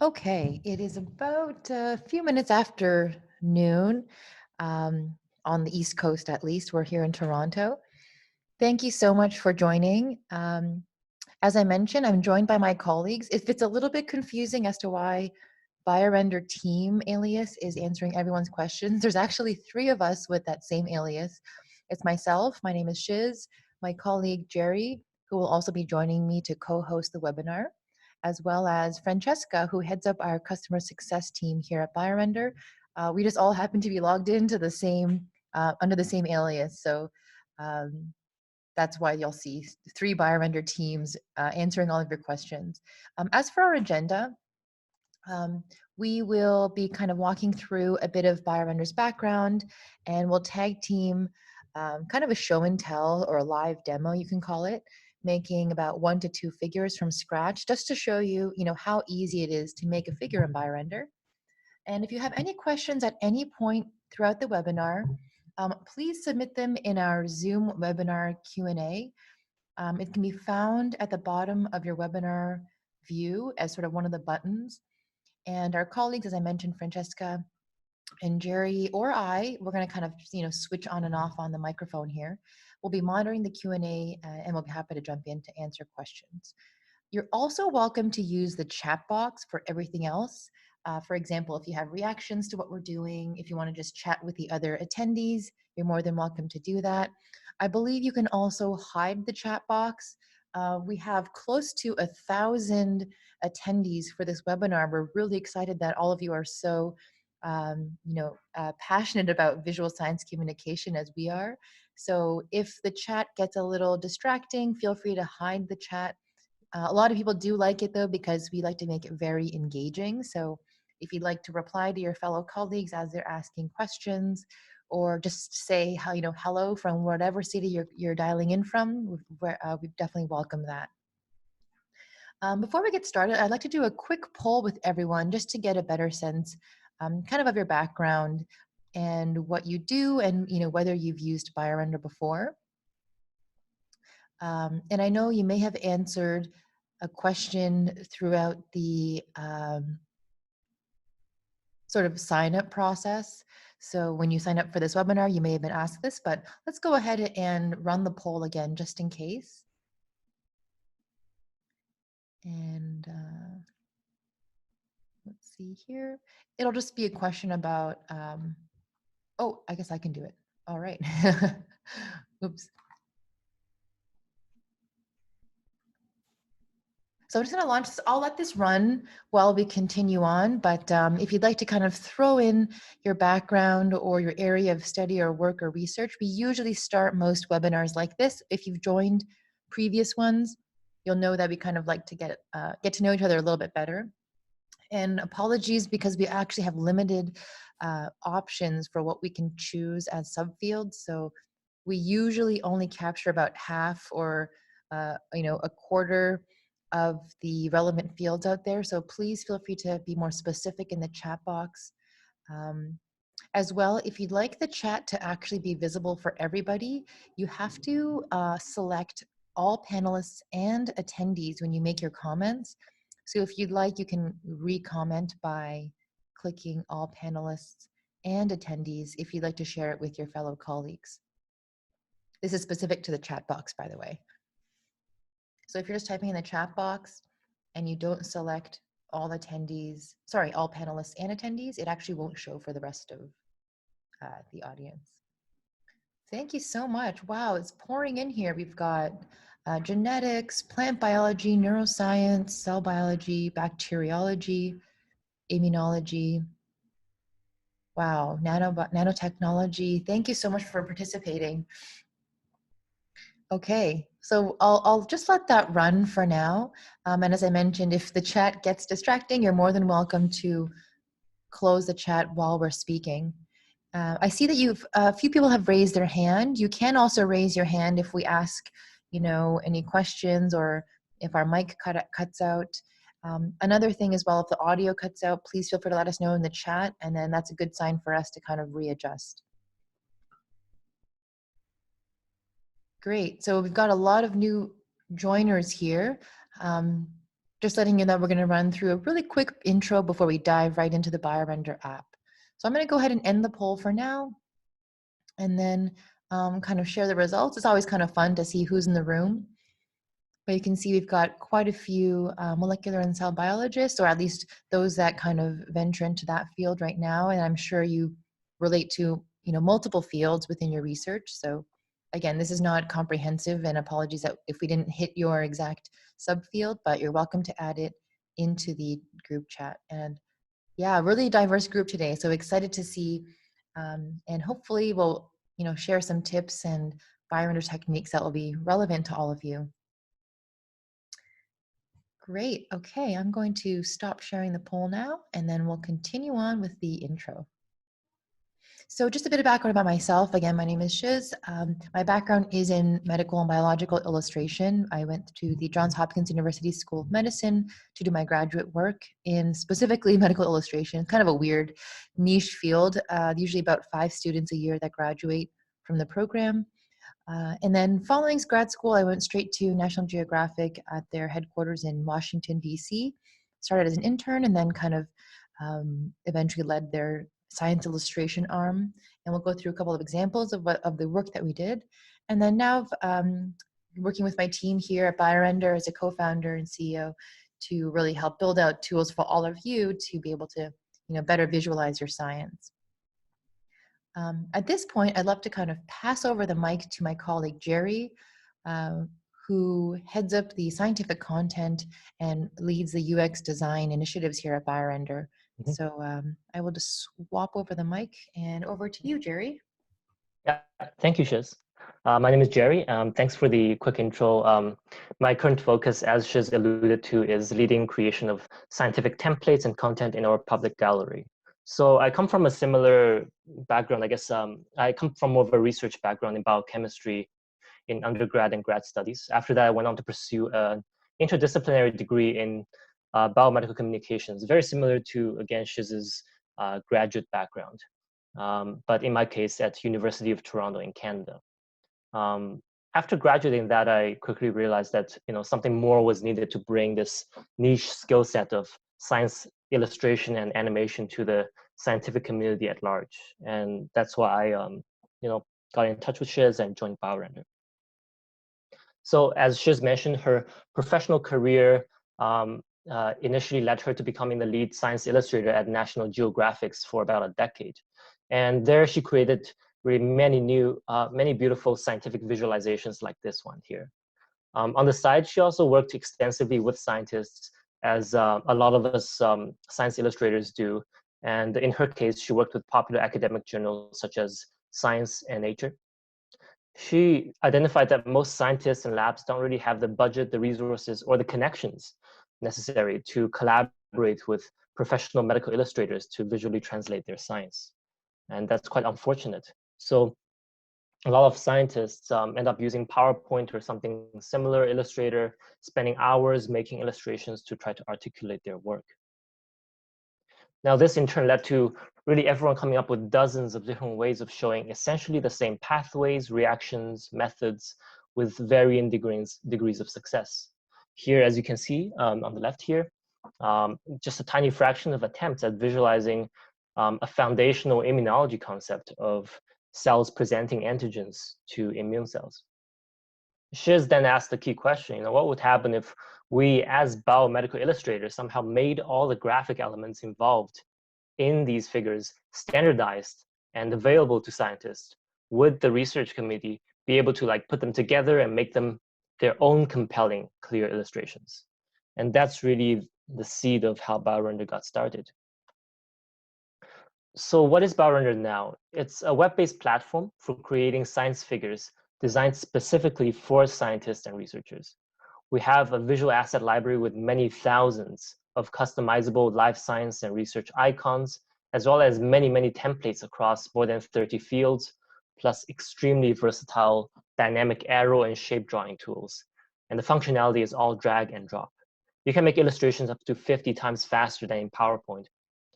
Okay, it is about a few minutes after noon um, on the East Coast, at least. We're here in Toronto. Thank you so much for joining. As I mentioned, I'm joined by my colleagues. If it's a little bit confusing as to why BioRender team alias is answering everyone's questions, there's actually three of us with that same alias. It's myself, my name is Shiz, my colleague Jerry, who will also be joining me to co-host the webinar, as well as Francesca, who heads up our customer success team here at BioRender. We just all happen to be logged into the same, under the same alias. So um, that's why you'll see three BioRender teams answering all of your questions. As for our agenda, um, we will be kind of walking through a bit of BioRender's background, and we'll tag team kind of a show and tell or a live demo, you can call it, making about 1 to 2 figures from scratch, just to show you, how easy it is to make a figure in BioRender. And if you have any questions at any point throughout the webinar, please submit them in our Zoom webinar Q&A. It can be found at the bottom of your webinar view as sort of one of the buttons. And our colleagues, as I mentioned, Francesca and Jerry or we're going to kind of, switch on and off on the microphone here. We'll be monitoring the Q&A and we'll be happy to jump in to answer questions. You're also welcome to use the chat box for everything else. For example, if you have reactions to what we're doing, if you want to just chat with the other attendees, you're more than welcome to do that. I believe you can also hide the chat box. We have close to 1,000 attendees for this webinar. We're really excited that all of you are so passionate about visual science communication as we are. So if the chat gets a little distracting, feel free to hide the chat. A lot of people do like it though, because we like to make it very engaging. So if you'd like to reply to your fellow colleagues as they're asking questions, or just say how, hello from whatever city you're dialing in from, we definitely welcome that. Before we get started, I'd like to do a quick poll with everyone just to get a better sense kind of your background and what you do, and whether you've used BioRender before. And I know you may have answered a question throughout the sort of sign-up process. So when you sign up for this webinar, you may have been asked this, but let's go ahead and run the poll again just in case. And let's see here. It'll just be a question about, oh, I guess I can do it. All right. Oops. So I'm just going to launch this. I'll let this run while we continue on. But if you'd like to kind of throw in your background or your area of study or work or research, we usually start most webinars like this. If you've joined previous ones, you'll know that we kind of like to get to know each other a little bit better. And apologies, because we actually have limited options for what we can choose as subfields. So we usually only capture about half or a quarter of the relevant fields out there. So please feel free to be more specific in the chat box. As well, if you'd like the chat to actually be visible for everybody, you have to select all panelists and attendees when you make your comments. So if you'd like, you can re-comment by clicking all panelists and attendees if you'd like to share it with your fellow colleagues. This is specific to the chat box, by the way. So if you're just typing in the chat box and you don't select all attendees, sorry, all panelists and attendees, it actually won't show for the rest of the audience. Thank you so much. Wow, it's pouring in here. We've got genetics, plant biology, neuroscience, cell biology, bacteriology, immunology. Wow, nanotechnology. Thank you so much for participating. Okay, so I'll just let that run for now. And as I mentioned, if the chat gets distracting, you're more than welcome to close the chat while we're speaking. I see that a few people have raised their hand. You can also raise your hand if we ask, any questions, or if our mic cuts out. Another thing as well, if the audio cuts out, please feel free to let us know in the chat, and then that's a good sign for us to kind of readjust. Great. So we've got a lot of new joiners here. Just letting you know we're going to run through a really quick intro before we dive right into the BioRender app. So I'm going to go ahead and end the poll for now, and then kind of share the results. It's always kind of fun to see who's in the room. But you can see we've got quite a few molecular and cell biologists, or at least those that kind of venture into that field right now. And I'm sure you relate to multiple fields within your research. So again, this is not comprehensive, and apologies that if we didn't hit your exact subfield, but you're welcome to add it into the group chat. And yeah, really diverse group today. So excited to see, and hopefully we'll share some tips and BioRender techniques that will be relevant to all of you. Great. Okay, I'm going to stop sharing the poll now, and then we'll continue on with the intro. So just a bit of background about myself. Again, my name is Shiz. My background is in medical and biological illustration. I went to the Johns Hopkins University School of Medicine to do my graduate work in specifically medical illustration. Kind of a weird niche field. Usually about 5 students a year that graduate from the program. And then following grad school, I went straight to National Geographic at their headquarters in Washington, D.C. Started as an intern and then kind of eventually led their science illustration arm. And we'll go through a couple of examples of the work that we did. And then now working with my team here at BioRender as a co-founder and CEO to really help build out tools for all of you to be able to better visualize your science. At this point, I'd love to kind of pass over the mic to my colleague, Jerry, who heads up the scientific content and leads the UX design initiatives here at BioRender. Mm-hmm. So I will just swap over the mic and over to you, Jerry. Yeah, thank you, Shiz. My name is Jerry. Thanks for the quick intro. My current focus, as Shiz alluded to, is leading creation of scientific templates and content in our public gallery. So I come from a similar background, I guess. I come from more of a research background in biochemistry in undergrad and grad studies. After that, I went on to pursue an interdisciplinary degree in biomedical communications, very similar to, again, Shiz's graduate background. But in my case, at University of Toronto in Canada. After graduating that, I quickly realized that something more was needed to bring this niche skill set of science illustration and animation to the scientific community at large, and that's why I got in touch with Shiz and joined BioRender. So as Shiz mentioned, her professional career initially led her to becoming the lead science illustrator at National Geographic's for about a decade. And there she created really many beautiful scientific visualizations like this one here. On the side, she also worked extensively with scientists, as a lot of us science illustrators do. And in her case, she worked with popular academic journals such as Science and Nature. She identified that most scientists and labs don't really have the budget, the resources, or the connections necessary to collaborate with professional medical illustrators to visually translate their science. And that's quite unfortunate. So a lot of scientists end up using PowerPoint or something similar, Illustrator, spending hours making illustrations to try to articulate their work. Now, this in turn led to really everyone coming up with dozens of different ways of showing essentially the same pathways, reactions, methods, with varying degrees of success. Here, as you can see on the left here, just a tiny fraction of attempts at visualizing a foundational immunology concept of cells presenting antigens to immune cells. Shiz then asked the key question, what would happen if we as biomedical illustrators somehow made all the graphic elements involved in these figures standardized and available to scientists? Would the research committee be able to put them together and make them their own compelling, clear illustrations? And that's really the seed of how BioRender got started. So what is BioRender now? It's a web-based platform for creating science figures designed specifically for scientists and researchers. We have a visual asset library with many thousands of customizable life science and research icons, as well as many templates across more than 30 fields, plus extremely versatile dynamic arrow and shape drawing tools. And the functionality is all drag and drop. You can make illustrations up to 50 times faster than in PowerPoint.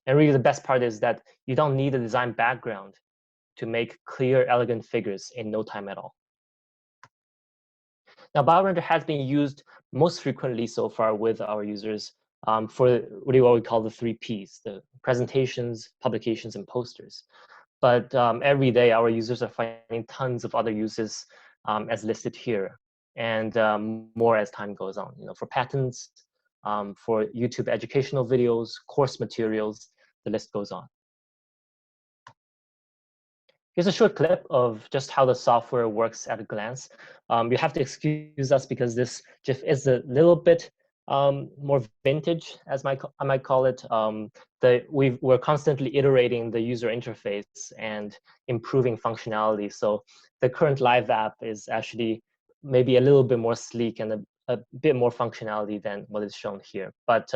And really the best part is that you don't need a design background to make clear, elegant figures in no time at all. Now, BioRender has been used most frequently so far with our users for really what we call the 3Ps, the presentations, publications, and posters. But every day, our users are finding tons of other uses as listed here, and more as time goes on. For patents, for YouTube educational videos, course materials, the list goes on. Here's a short clip of just how the software works at a glance. You have to excuse us because this GIF is a little bit more vintage, as I might call it. We're constantly iterating the user interface and improving functionality. So the current live app is actually maybe a little bit more sleek and a bit more functionality than what is shown here. But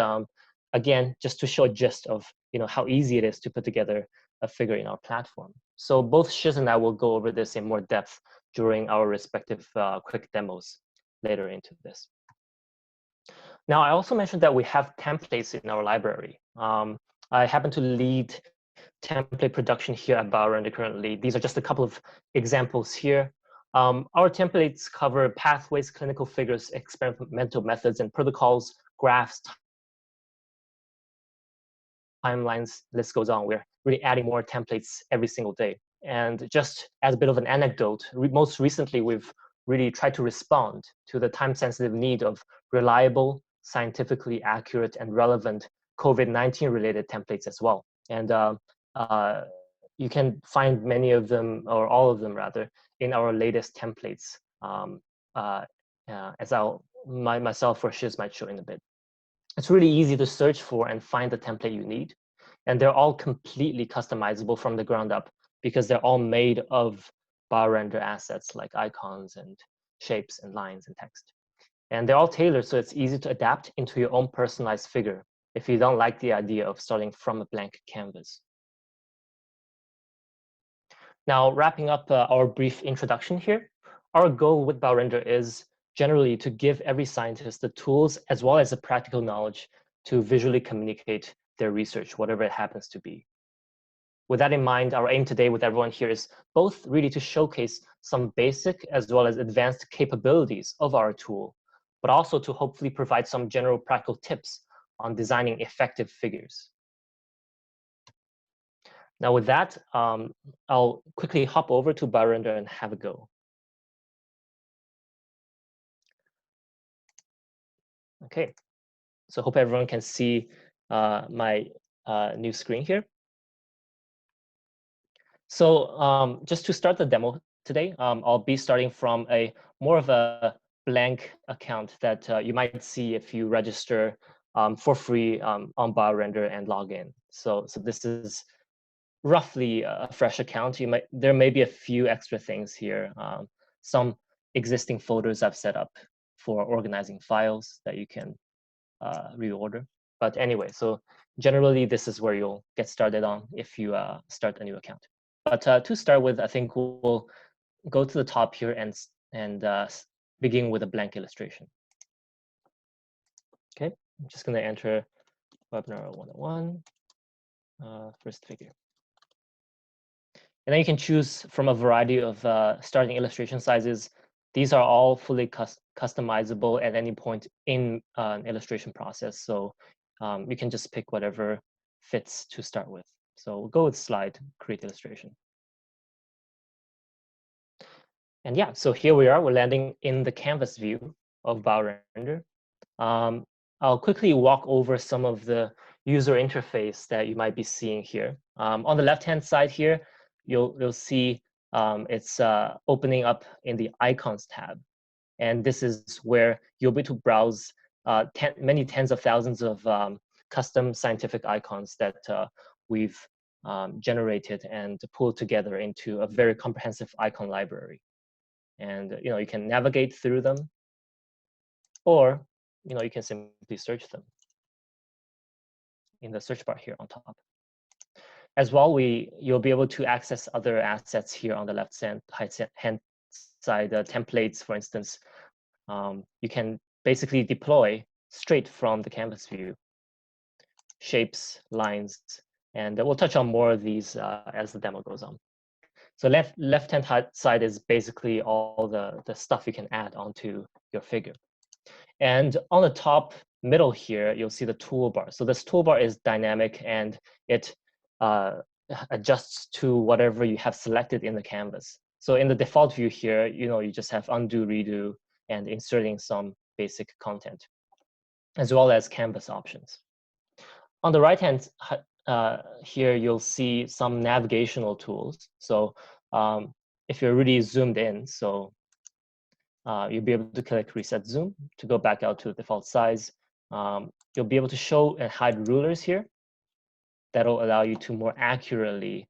again, just to show a gist of how easy it is to put together a figure in our platform. So both Shiz and I will go over this in more depth during our respective quick demos later into this. Now, I also mentioned that we have templates in our library. I happen to lead template production here at BioRender currently. These are just a couple of examples here. Our templates cover pathways, clinical figures, experimental methods, and protocols, graphs, timelines, list goes on. We're really adding more templates every single day. And just as a bit of an anecdote, most recently, we've really tried to respond to the time-sensitive need of reliable, scientifically accurate, and relevant COVID-19 related templates as well. And you can find many of them, or all of them rather, in our latest templates, as myself or Shiz might show in a bit. It's really easy to search for and find the template you need. And they're all completely customizable from the ground up because they're all made of BioRender assets like icons and shapes and lines and text. And they're all tailored so it's easy to adapt into your own personalized figure if you don't like the idea of starting from a blank canvas. Now, wrapping up our brief introduction here, our goal with BioRender is generally to give every scientist the tools as well as the practical knowledge to visually communicate their research, whatever it happens to be. With that in mind, our aim today with everyone here is both really to showcase some basic as well as advanced capabilities of our tool, but also to hopefully provide some general practical tips on designing effective figures. Now with that, I'll quickly hop over to BioRender and have a go. Okay, so hope everyone can see my new screen here. So just to start the demo today, I'll be starting from more of a blank account that you might see if you register for free on BioRender and log in. So this is roughly a fresh account. There may be a few extra things here. Some existing folders I've set up for organizing files that you can reorder. But anyway, so generally this is where you'll get started on if you start a new account. But to start with, I think we'll go to the top here and begin with a blank illustration. Okay, I'm just going to enter webinar 101, first figure. And then you can choose from a variety of starting illustration sizes. These are all fully customizable at any point in an illustration process. So you can just pick whatever fits to start with. So we'll go with slide, create illustration. And yeah, so here we are. We're landing in the canvas view of BioRender. I'll quickly walk over some of the user interface that you might be seeing here. On the left-hand side here, you'll see it's opening up in the icons tab. And this is where you'll be able to browse many tens of thousands of custom scientific icons that we've generated and pulled together into a very comprehensive icon library. And you can navigate through them, or you can simply search them in the search bar here on top. As well, you'll be able to access other assets here on the left-hand side, templates, for instance. You can basically deploy straight from the canvas view, shapes, lines, and we'll touch on more of these as the demo goes on. So left-hand side is basically all the stuff you can add onto your figure. And on the top middle here, you'll see the toolbar. So this toolbar is dynamic, and it adjusts to whatever you have selected in the canvas. So in the default view here, you just have undo, redo, and inserting some basic content, as well as canvas options. On the right hand here, you'll see some navigational tools. So if you're really zoomed in, so you'll be able to click reset zoom to go back out to the default size. You'll be able to show and hide rulers here. That'll allow you to more accurately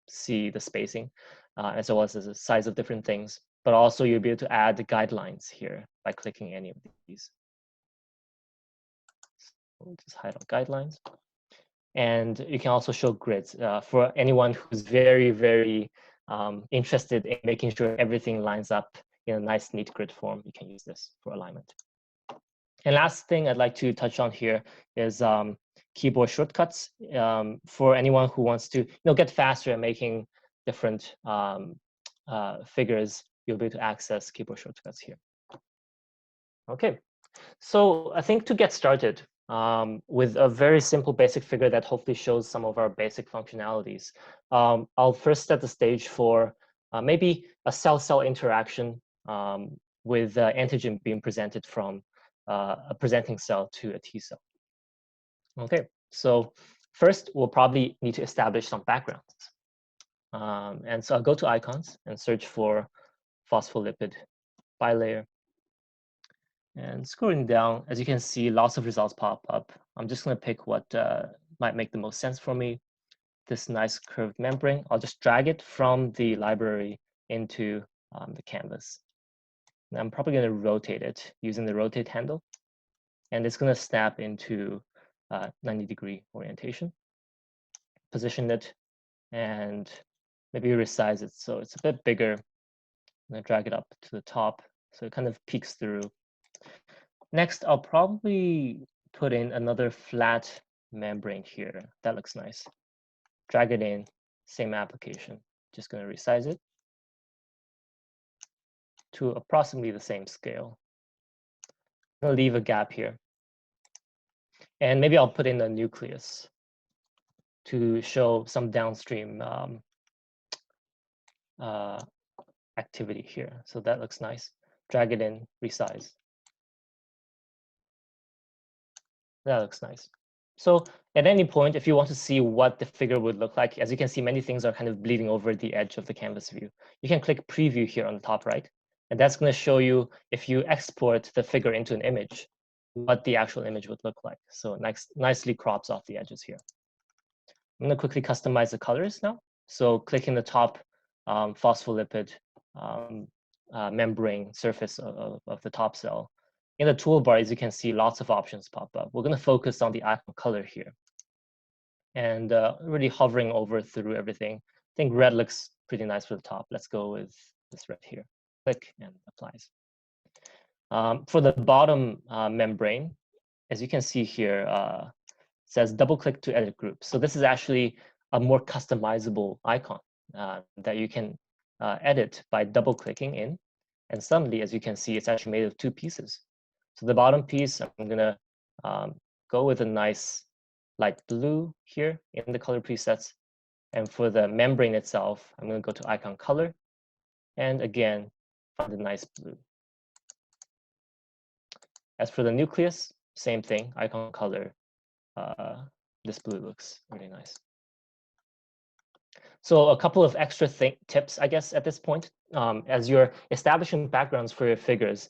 see the spacing, as well as the size of different things. But also you'll be able to add the guidelines here by clicking any of these. So we'll just hide all guidelines. And you can also show grids for anyone who's very, very interested in making sure everything lines up in a nice, neat grid form. You can use this for alignment. And last thing I'd like to touch on here is keyboard shortcuts. For anyone who wants to get faster at making different figures, you'll be able to access keyboard shortcuts here. Okay, so I think to get started with a very simple basic figure that hopefully shows some of our basic functionalities, I'll first set the stage for maybe a cell-cell interaction with antigen being presented from a presenting cell to a T cell. Okay, so first we'll probably need to establish some backgrounds. And so I'll go to icons and search for phospholipid bilayer. And scrolling down, as you can see, lots of results pop up. I'm just going to pick what might make the most sense for me. This nice curved membrane, I'll just drag it from the library into the canvas. And I'm probably going to rotate it using the rotate handle. And it's going to snap into 90-degree orientation. Position it and maybe resize it so it's a bit bigger. I'm going to drag it up to the top so it kind of peeks through. Next, I'll probably put in another flat membrane here. That looks nice. Drag it in, same application. Just going to resize it to approximately the same scale. I'm going to leave a gap here. And maybe I'll put in a nucleus to show some downstream activity here. So that looks nice. Drag it in, resize. That looks nice. So at any point, if you want to see what the figure would look like, as you can see, many things are kind of bleeding over the edge of the canvas view. You can click preview here on the top right, and that's going to show you, if you export the figure into an image, what the actual image would look like. So nicely crops off the edges here. I'm going to quickly customize the colors now. So clicking the top phospholipid membrane surface of the top cell. In the toolbar, as you can see, lots of options pop up. We're going to focus on the icon color here. And really hovering over through everything. I think red looks pretty nice for the top. Let's go with this red here. Click and applies. For the bottom membrane, as you can see here, it says double click to edit group. So this is actually a more customizable icon that you can edit by double clicking in. And suddenly, as you can see, it's actually made of two pieces. So the bottom piece, I'm going to go with a nice light blue here in the color presets. And for the membrane itself, I'm going to go to icon color. And again, find a nice blue. As for the nucleus, same thing, icon color. This blue looks really nice. So a couple of extra tips, I guess, at this point. As you're establishing backgrounds for your figures,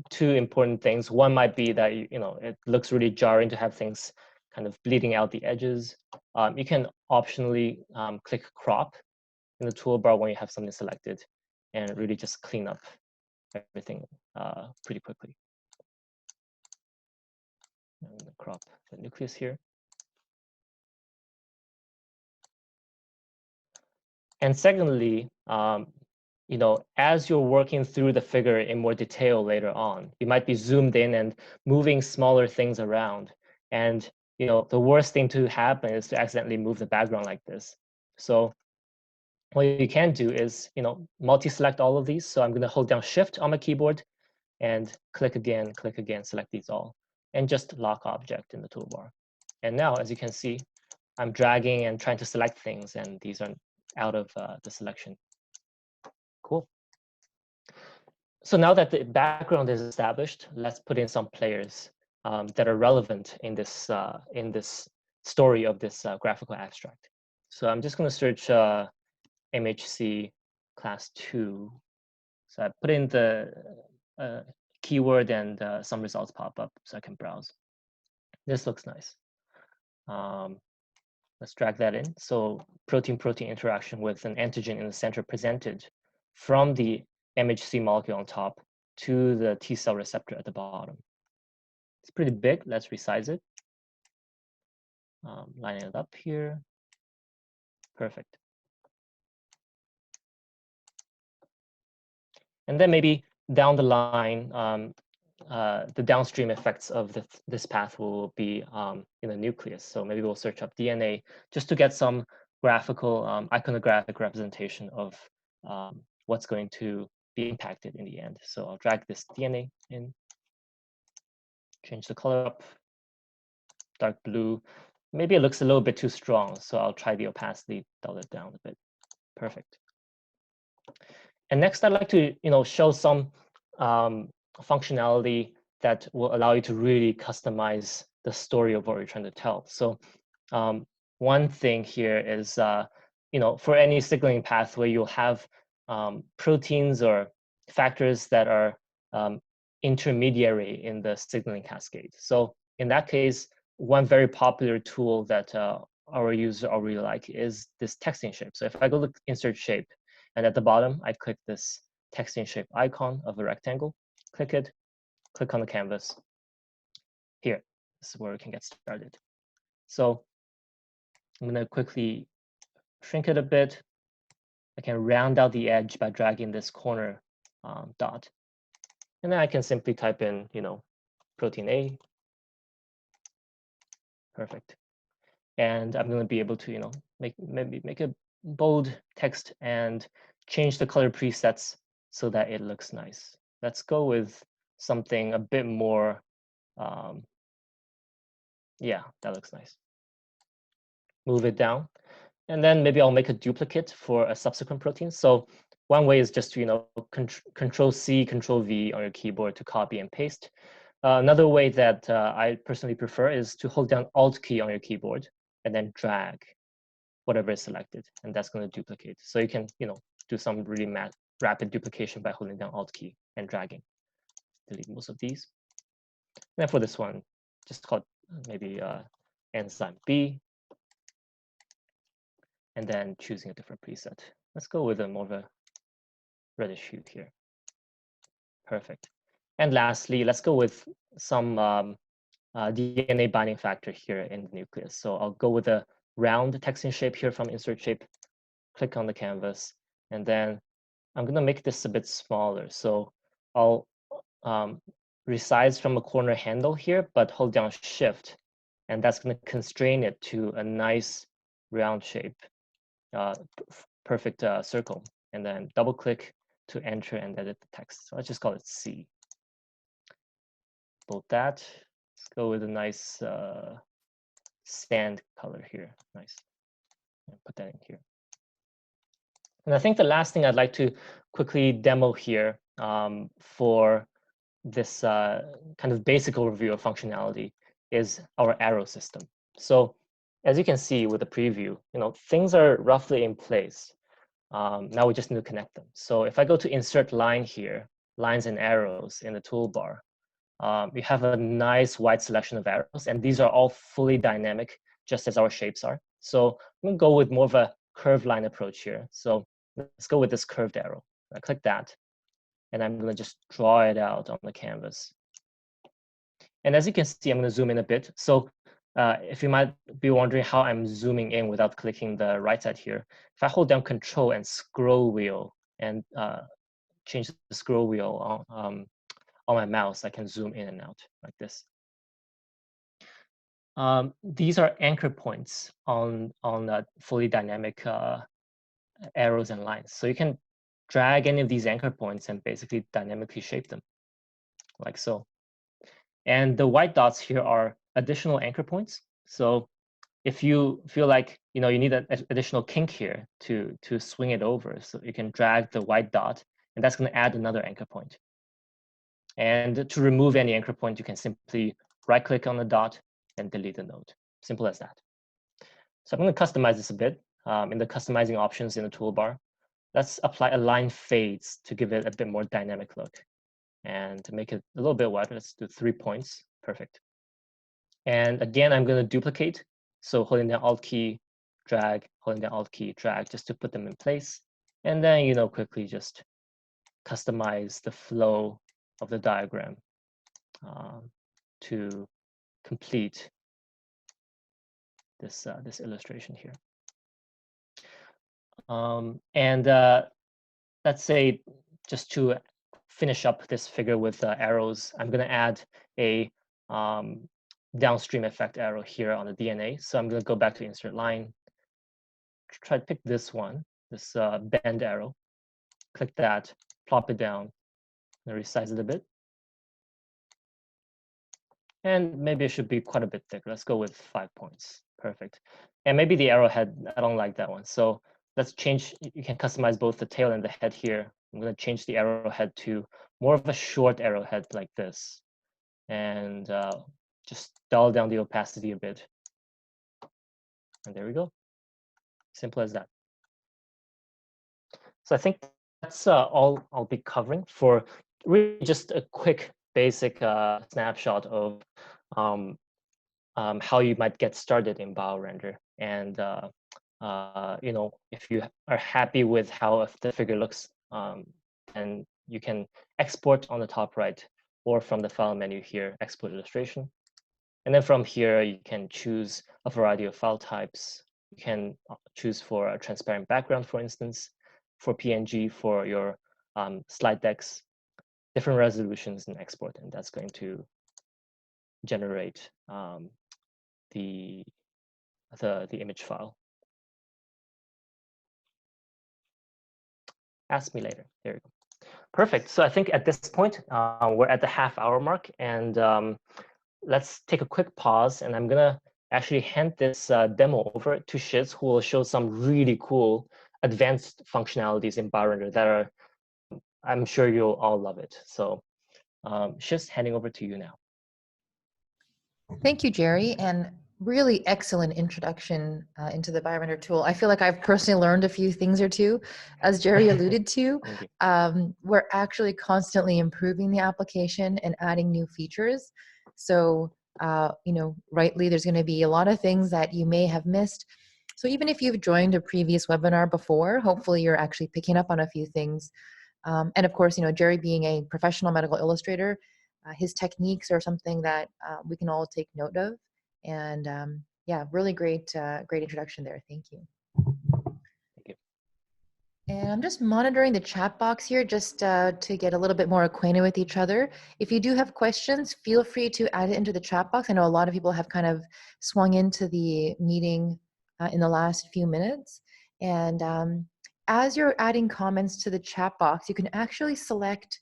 two important things. One might be that it looks really jarring to have things kind of bleeding out the edges. You can optionally click crop in the toolbar when you have something selected and really just clean up everything pretty quickly. I'm going to crop the nucleus here. And secondly, as you're working through the figure in more detail later on, you might be zoomed in and moving smaller things around. And the worst thing to happen is to accidentally move the background like this. So what you can do is multi-select all of these. So I'm going to hold down Shift on my keyboard and click again, select these all, and just lock object in the toolbar. And now, as you can see, I'm dragging and trying to select things, and these are out of the selection. Cool. So now that the background is established, let's put in some players that are relevant in this story of this graphical abstract. So I'm just going to search MHC class 2. So I put in the keyword, and some results pop up so I can browse. This looks nice. Let's drag that in. So protein-protein interaction with an antigen in the center presented from the MHC molecule on top to the T cell receptor at the bottom. It's pretty big. Let's resize it. Lining it up here. Perfect. And then maybe down the line, the downstream effects of this path will be in the nucleus. So maybe we'll search up DNA just to get some graphical, iconographic representation of what's going to be impacted in the end. So I'll drag this DNA in, change the color up, dark blue. Maybe it looks a little bit too strong, so I'll try the opacity, dull it down a bit. Perfect. And next, I'd like to show some functionality that will allow you to really customize the story of what you're trying to tell. So one thing here is, for any signaling pathway, you'll have proteins or factors that are intermediary in the signaling cascade. So in that case, one very popular tool that our users already like is this texting shape. So if I go to insert shape, and at the bottom, I click this texting shape icon of a rectangle, click it, click on the canvas. Here, this is where we can get started. So I'm going to quickly shrink it a bit. I can round out the edge by dragging this corner dot. And then I can simply type in, protein A. Perfect. And I'm going to be able to, maybe make a bold text and change the color presets so that it looks nice. Let's go with something a bit more, yeah, that looks nice. Move it down. And then maybe I'll make a duplicate for a subsequent protein. So one way is just to, Control C, Control V on your keyboard to copy and paste. Another way that I personally prefer is to hold down Alt key on your keyboard and then drag whatever is selected, and that's going to duplicate. So you can, do some really rapid duplication by holding down Alt key and dragging. Delete most of these. And then for this one, just call it maybe enzyme B, and then choosing a different preset. Let's go with a more of a reddish hue here. Perfect. And lastly, let's go with some DNA binding factor here in the nucleus. So I'll go with a round texting shape here from insert shape, click on the canvas, and then I'm going to make this a bit smaller. So I'll resize from a corner handle here, but hold down Shift, and that's going to constrain it to a nice round shape, perfect circle, and then double click to enter and edit the text. So let's just call it C. Bold that. Let's go with a nice sand color here. Nice. And put that in here. And I think the last thing I'd like to quickly demo here for this kind of basic overview of functionality is our arrow system. So as you can see with the preview, things are roughly in place. Now we just need to connect them. So if I go to insert line here, lines and arrows in the toolbar, we have a nice wide selection of arrows, and these are all fully dynamic, just as our shapes are. So I'm going to go with more of a curved line approach here. So let's go with this curved arrow. I click that, and I'm going to just draw it out on the canvas. And as you can see, I'm going to zoom in a bit. So if you might be wondering how I'm zooming in without clicking the right side here, if I hold down Control and scroll wheel and change the scroll wheel on my mouse, I can zoom in and out like this. These are anchor points on fully dynamic arrows and lines. So you can drag any of these anchor points and basically dynamically shape them. like so. And the white dots here are additional anchor points. So if you feel like you need an additional kink here to swing it over, so you can drag the white dot, and that's going to add another anchor point. And to remove any anchor point, you can simply right-click on the dot and delete the node. Simple as that. So I'm going to customize this a bit in the customizing options in the toolbar. Let's apply align fades to give it a bit more dynamic look. And to make it a little bit wider, let's do 3 points. Perfect. And again, I'm going to duplicate. So holding down Alt key, drag, holding down Alt key, drag, just to put them in place. And then, quickly just customize the flow of the diagram to complete this illustration here. And let's say, just to finish up this figure with arrows, I'm going to add a downstream effect arrow here on the DNA. So I'm going to go back to insert line, try to pick this one, this bend arrow, click that, plop it down, and resize it a bit. And maybe it should be quite a bit thicker. Let's go with 5 points. Perfect. And maybe the arrowhead, I don't like that one. So let's change, you can customize both the tail and the head here. I'm going to change the arrowhead to more of a short arrowhead like this. And just dial down the opacity a bit. And there we go. Simple as that. So I think that's all I'll be covering for really just a quick basic snapshot of how you might get started in BioRender. And if you are happy with how the figure looks, then you can export on the top right, or from the file menu here, export illustration. And then from here, you can choose a variety of file types. You can choose for a transparent background, for instance, for PNG, for your slide decks, different resolutions and export, and that's going to generate the image file. Ask me later. There you go. Perfect. So I think at this point, we're at the half-hour mark, and let's take a quick pause, and I'm gonna actually hand this demo over to Shiz, who will show some really cool advanced functionalities in BioRender that are, I'm sure you'll all love it. So Shiz, handing over to you now. Thank you, Jerry, and really excellent introduction into the BioRender tool. I feel like I've personally learned a few things or two. As Jerry alluded to, we're actually constantly improving the application and adding new features. So, rightly, there's going to be a lot of things that you may have missed. So even if you've joined a previous webinar before, hopefully you're actually picking up on a few things. And of course, Jerry being a professional medical illustrator, his techniques are something that we can all take note of. And yeah, really great introduction there. Thank you. Thank you. And I'm just monitoring the chat box here just to get a little bit more acquainted with each other. If you do have questions, feel free to add it into the chat box. I know a lot of people have kind of swung into the meeting in the last few minutes. And as you're adding comments to the chat box, you can actually select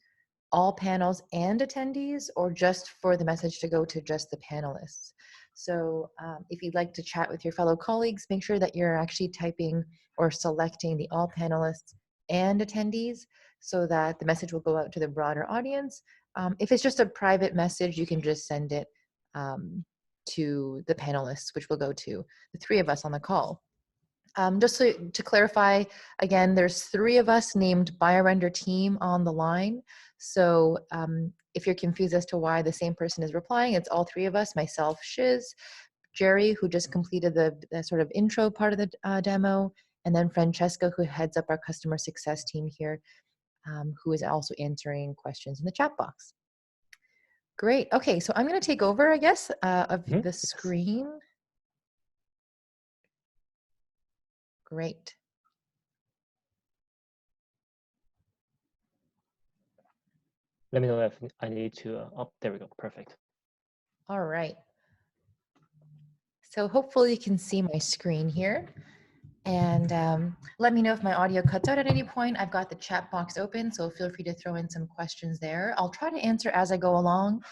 all panels and attendees, or just for the message to go to just the panelists. So if you'd like to chat with your fellow colleagues, make sure that you're actually typing or selecting the all panelists and attendees so that the message will go out to the broader audience. If it's just a private message, you can just send it to the panelists, which will go to the 3 of us on the call. Just to clarify, again, there's 3 of us named BioRender team on the line. So if you're confused as to why the same person is replying, it's all 3 of us, myself, Shiz, Jerry, who just completed the sort of intro part of the demo, and then Francesca, who heads up our customer success team here, who is also answering questions in the chat box. Great. Okay, so I'm going to take over, I guess, of the screen. Great. Let me know if I need to, oh, there we go, perfect. All right. So hopefully you can see my screen here. And let me know if my audio cuts out at any point. I've got the chat box open, so feel free to throw in some questions there. I'll try to answer as I go along.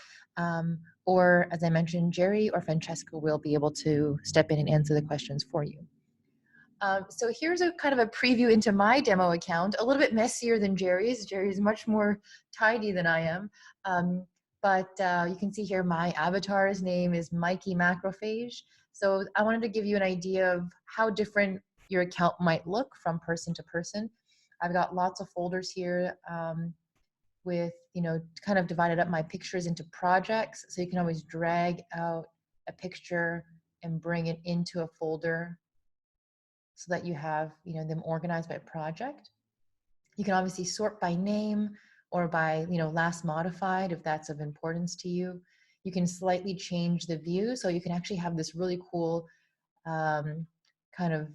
Or as I mentioned, Jerry or Francesca will be able to step in and answer the questions for you. So here's a kind of a preview into my demo account, a little bit messier than Jerry's. Jerry's much more tidy than I am. But you can see here my avatar's name is Mikey Macrophage. So I wanted to give you an idea of how different your account might look from person to person. I've got lots of folders here with, kind of divided up my pictures into projects. So you can always drag out a picture and bring it into a folder so that you have, them organized by project. You can obviously sort by name or by, last modified if that's of importance to you. You can slightly change the view, so you can actually have this really cool kind of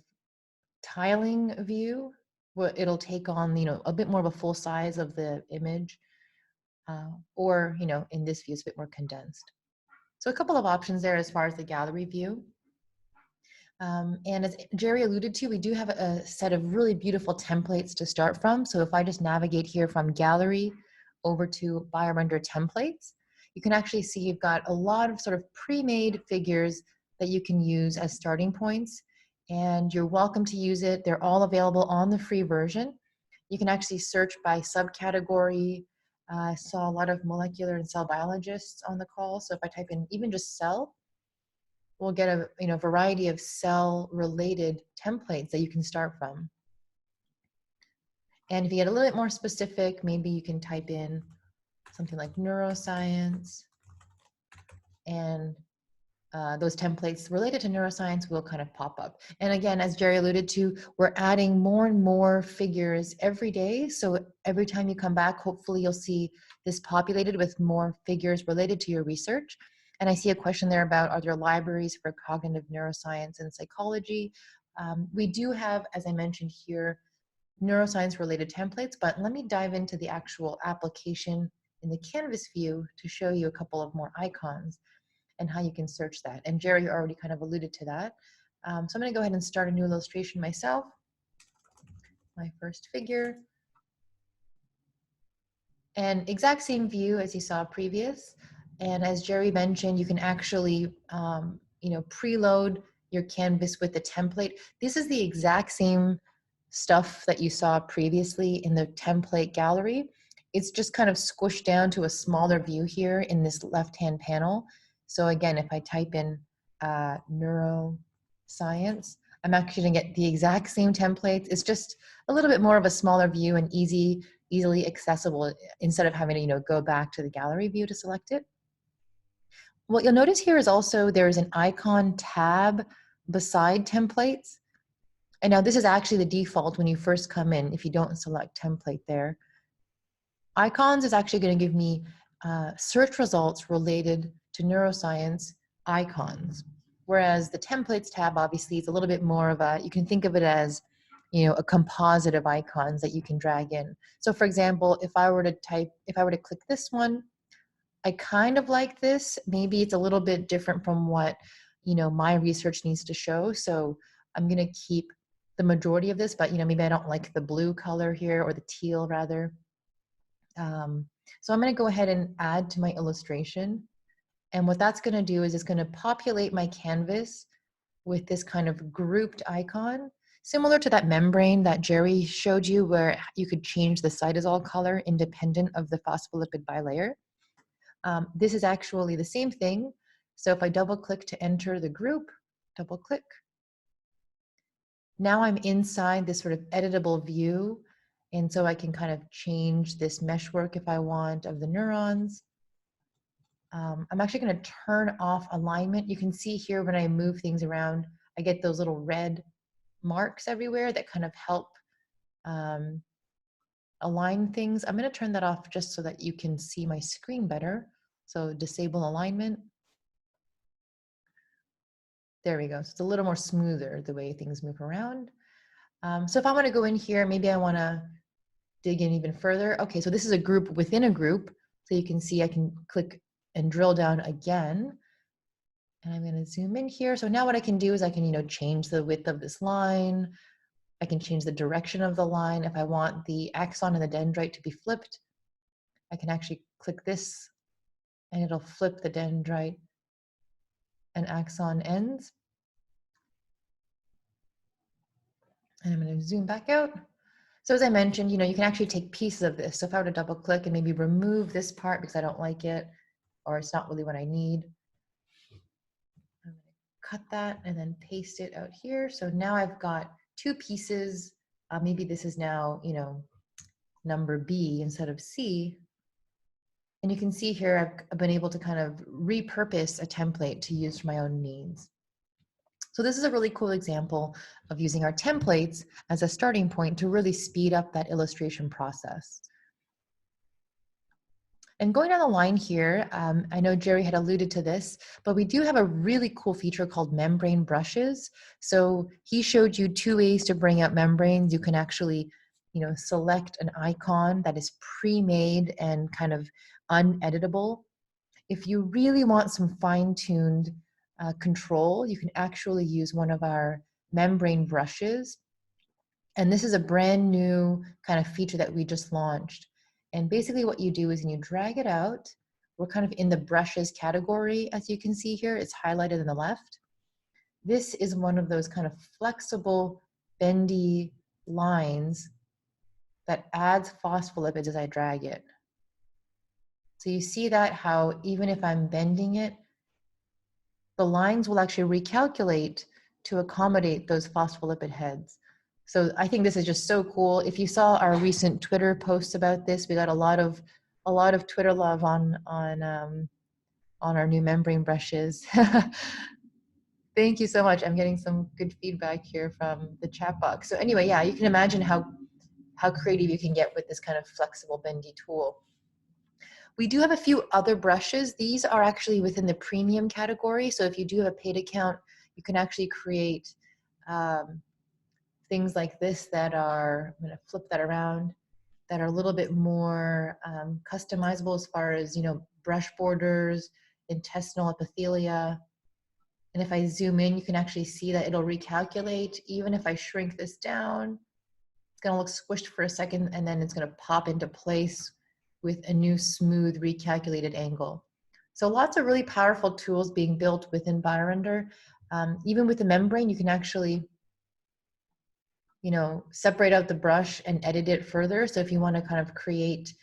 tiling view where it'll take on, a bit more of a full size of the image, or, in this view, it's a bit more condensed. So a couple of options there as far as the gallery view. And as Jerry alluded to, we do have a set of really beautiful templates to start from. So if I just navigate here from Gallery over to BioRender Templates, you can actually see you've got a lot of sort of pre-made figures that you can use as starting points. And you're welcome to use it. They're all available on the free version. You can actually search by subcategory. I saw a lot of molecular and cell biologists on the call. So if I type in even just cell, we'll get a variety of cell related templates that you can start from. And if you get a little bit more specific, maybe you can type in something like neuroscience, and those templates related to neuroscience will kind of pop up. And again, as Jerry alluded to, we're adding more and more figures every day. So every time you come back, hopefully you'll see this populated with more figures related to your research. And I see a question there about, are there libraries for cognitive neuroscience and psychology? We do have, as I mentioned here, neuroscience related templates, but let me dive into the actual application in the Canvas view to show you a couple of more icons and how you can search that. And Jerry already kind of alluded to that. So I'm going to go ahead and start a new illustration myself. My first figure. And exact same view as you saw previous. And as Jerry mentioned, you can actually, preload your canvas with the template. This is the exact same stuff that you saw previously in the template gallery. It's just kind of squished down to a smaller view here in this left-hand panel. So again, if I type in neuroscience, I'm actually gonna get the exact same templates. It's just a little bit more of a smaller view and easily accessible instead of having to go back to the gallery view to select it. What you'll notice here is also there's an icon tab beside templates. And now this is actually the default when you first come in if you don't select template there. Icons is actually going to give me search results related to neuroscience icons. Whereas the templates tab obviously is a little bit more of you can think of it as, a composite of icons that you can drag in. So for example, if I were to click this one, I kind of like this. Maybe it's a little bit different from what, my research needs to show. So I'm going to keep the majority of this, but, maybe I don't like the blue color here, or the teal rather. So I'm going to go ahead and add to my illustration. And what that's going to do is it's going to populate my canvas with this kind of grouped icon, similar to that membrane that Jerry showed you where you could change the cytosol color independent of the phospholipid bilayer. This is actually the same thing. So if I double click to enter the group, double click. Now I'm inside this sort of editable view. And so I can kind of change this meshwork if I want of the neurons. I'm actually going to turn off alignment. You can see here when I move things around, I get those little red marks everywhere that kind of help align things. I'm going to turn that off just so that you can see my screen better. So disable alignment. There we go. So it's a little more smoother the way things move around. So if I want to go in here, maybe I want to dig in even further. Okay, so this is a group within a group. So you can see I can click and drill down again. And I'm going to zoom in here. So now what I can do is I can, change the width of this line. I can change the direction of the line. If I want the axon and the dendrite to be flipped, I can actually click this and it'll flip the dendrite and axon ends. And I'm going to zoom back out. So as I mentioned, you can actually take pieces of this. So if I were to double click and maybe remove this part because I don't like it, or it's not really what I need, I'm going to cut that and then paste it out here. So now I've got two pieces. Maybe this is now, number B instead of C. And you can see here, I've been able to kind of repurpose a template to use for my own needs. So this is a really cool example of using our templates as a starting point to really speed up that illustration process. And going down the line here, I know Jerry had alluded to this, but we do have a really cool feature called membrane brushes. So he showed you two ways to bring out membranes. You can actually, select an icon that is pre-made and kind of uneditable. If you really want some fine-tuned control, you can actually use one of our membrane brushes. And this is a brand new kind of feature that we just launched. And basically what you do is you drag it out. We're kind of in the brushes category, as you can see here. It's highlighted on the left. This is one of those kind of flexible, bendy lines that adds phospholipids as I drag it. So you see that how even if I'm bending it, the lines will actually recalculate to accommodate those phospholipid heads. So I think this is just so cool. If you saw our recent Twitter posts about this, we got a lot of Twitter love on our new membrane brushes. Thank you so much. I'm getting some good feedback here from the chat box. So anyway, yeah, you can imagine how creative you can get with this kind of flexible bendy tool. We do have a few other brushes. These are actually within the premium category. So if you do have a paid account, you can actually create things like this that are, I'm going to flip that around, that are a little bit more customizable as far as, brush borders, intestinal epithelia. And if I zoom in, you can actually see that it'll recalculate. Even if I shrink this down, it's going to look squished for a second, and then it's going to pop into place with a new smooth recalculated angle. So lots of really powerful tools being built within BioRender. Even with the membrane, you can actually, separate out the brush and edit it further. So if you want to kind of create,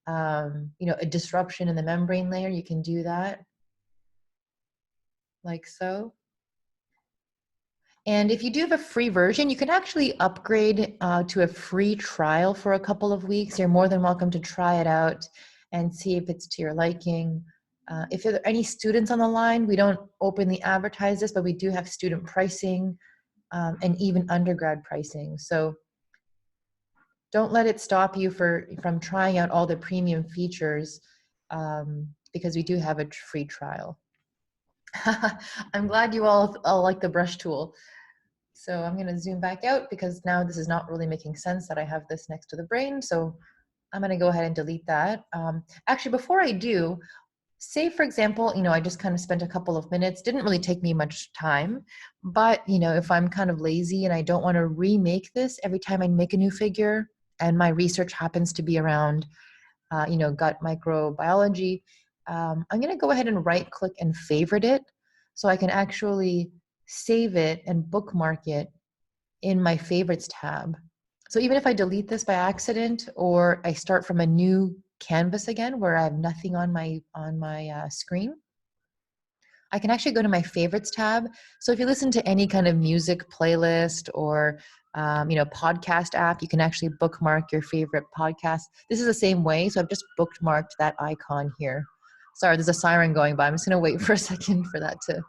a disruption in the membrane layer, you can do that like so. And if you do have a free version, you can actually upgrade to a free trial for a couple of weeks. You're more than welcome to try it out and see if it's to your liking. If there are any students on the line, we don't openly advertise this, but we do have student pricing and even undergrad pricing. So don't let it stop you from trying out all the premium features because we do have a free trial. I'm glad you all like the brush tool. So I'm going to zoom back out because now this is not really making sense that I have this next to the brain. So I'm going to go ahead and delete that. Actually, before I do, say for example, I just kind of spent a couple of minutes, didn't really take me much time, but if I'm kind of lazy and I don't want to remake this every time I make a new figure, and my research happens to be around, gut microbiology, I'm going to go ahead and right click and favorite it so I can actually save it and bookmark it in my favorites tab. So even if I delete this by accident or I start from a new canvas again where I have nothing on my screen, I can actually go to my favorites tab. So if you listen to any kind of music playlist or podcast app, you can actually bookmark your favorite podcast. This is the same way. So I've just bookmarked that icon here. Sorry, there's a siren going by. I'm just going to wait for a second for that to.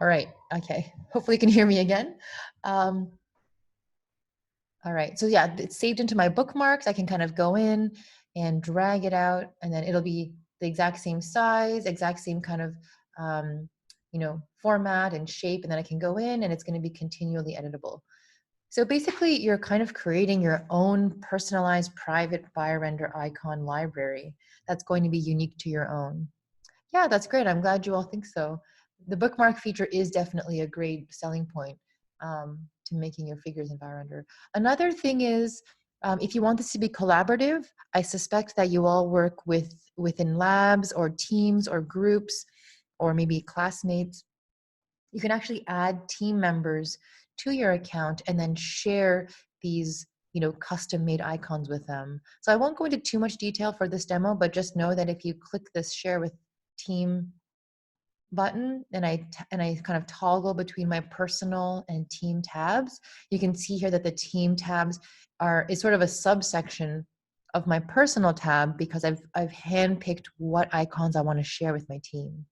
All right. Okay. Hopefully you can hear me again. All right. So yeah, it's saved into my bookmarks. I can kind of go in and drag it out, and then it'll be the exact same size, exact same kind of, format and shape. And then I can go in and it's going to be continually editable. So basically, you're kind of creating your own personalized private BioRender icon library that's going to be unique to your own. Yeah, that's great. I'm glad you all think so. The bookmark feature is definitely a great selling point to making your figures in BioRender. Another thing is, if you want this to be collaborative, I suspect that you all work within labs or teams or groups or maybe classmates. You can actually add team members to your account and then share these custom made icons with them. So I won't go into too much detail for this demo, but just know that if you click this share with team button and I kind of toggle between my personal and team tabs, you can see here that the team tabs is sort of a subsection of my personal tab because I've handpicked what icons I want to share with my team.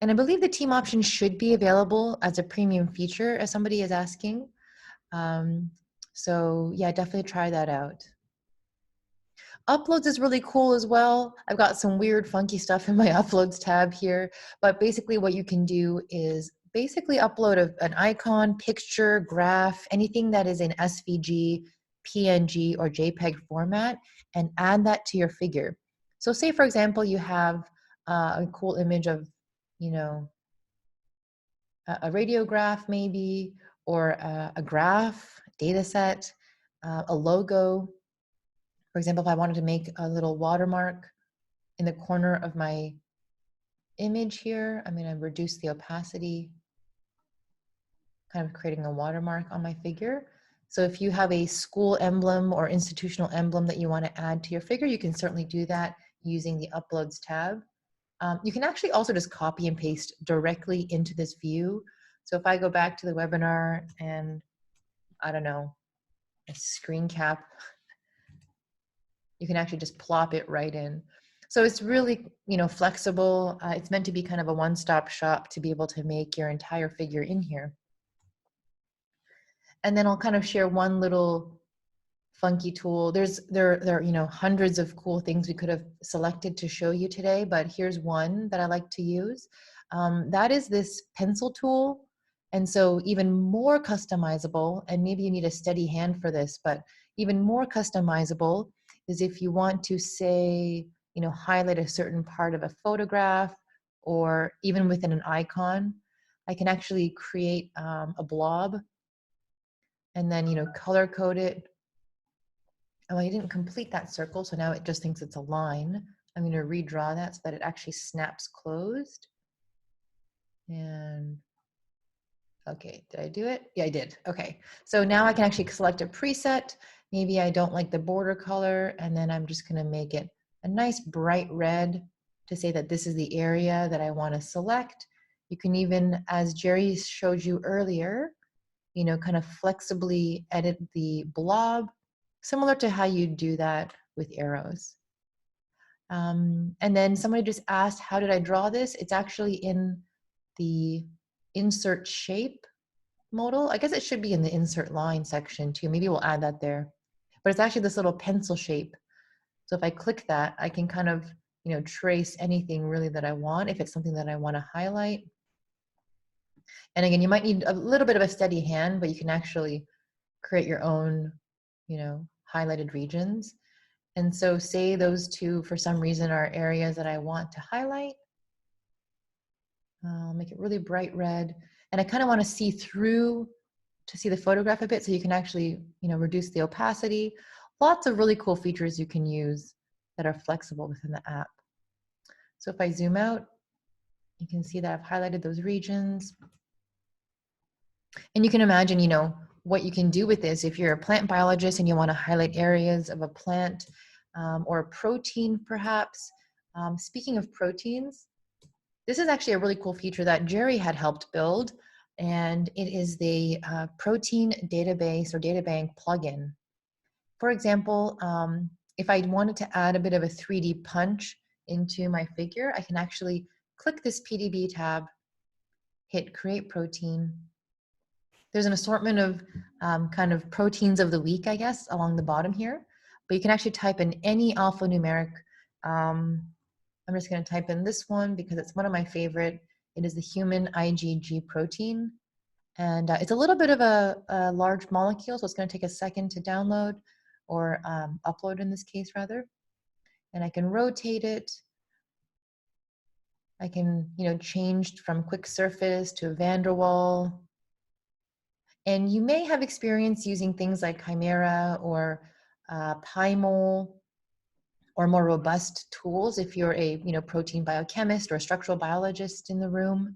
And I believe the team option should be available as a premium feature, as somebody is asking. So yeah, definitely try that out. Uploads is really cool as well. I've got some weird funky stuff in my uploads tab here, but basically what you can do is basically upload an icon, picture, graph, anything that is in SVG, PNG, or JPEG format, and add that to your figure. So say, for example, you have a cool image of, a radiograph maybe, or a graph, data set, a logo. For example, if I wanted to make a little watermark in the corner of my image here, I'm going to reduce the opacity, kind of creating a watermark on my figure. So if you have a school emblem or institutional emblem that you want to add to your figure, you can certainly do that using the Uploads tab. You can actually also just copy and paste directly into this view. So if I go back to the webinar and, I don't know, a screen cap, you can actually just plop it right in. So it's really, flexible. It's meant to be kind of a one-stop shop to be able to make your entire figure in here. And then I'll kind of share one little funky tool. There are hundreds of cool things we could have selected to show you today, but here's one that I like to use. That is this pencil tool. And so even more customizable, and maybe you need a steady hand for this, but even more customizable is if you want to say, highlight a certain part of a photograph or even within an icon. I can actually create a blob and then, color code it. Oh, I didn't complete that circle, so now it just thinks it's a line. I'm going to redraw that so that it actually snaps closed. And okay, did I do it? Yeah, I did. Okay, so now I can actually select a preset. Maybe I don't like the border color, and then I'm just going to make it a nice bright red to say that this is the area that I want to select. You can even, as Jerry showed you earlier, kind of flexibly edit the blob, similar to how you do that with arrows. And then somebody just asked, how did I draw this? It's actually in the insert shape modal. I guess it should be in the insert line section too. Maybe we'll add that there. But it's actually this little pencil shape. So if I click that, I can kind of, trace anything really that I want if it's something that I want to highlight. And again, you might need a little bit of a steady hand, but you can actually create your own, highlighted regions. And so say those two, for some reason, are areas that I want to highlight. I'll make it really bright red. And I kind of want to see through to see the photograph a bit so you can actually, reduce the opacity. Lots of really cool features you can use that are flexible within the app. So if I zoom out, you can see that I've highlighted those regions. And you can imagine, what you can do with this if you're a plant biologist and you want to highlight areas of a plant or a protein perhaps. Speaking of proteins, this is actually a really cool feature that Jerry had helped build, and it is the protein database or data bank plugin. For example, if I wanted to add a bit of a 3D punch into my figure, I can actually click this PDB tab, hit create protein. There's an assortment of kind of proteins of the week, I guess, along the bottom here, but you can actually type in any alphanumeric. I'm just going to type in this one because it's one of my favorite. It is the human IgG protein. And it's a little bit of a large molecule, so it's going to take a second to download or upload in this case rather. And I can rotate it. I can, change from quick surface to van der Waal. And you may have experience using things like Chimera or PyMol or more robust tools if you're a protein biochemist or a structural biologist in the room.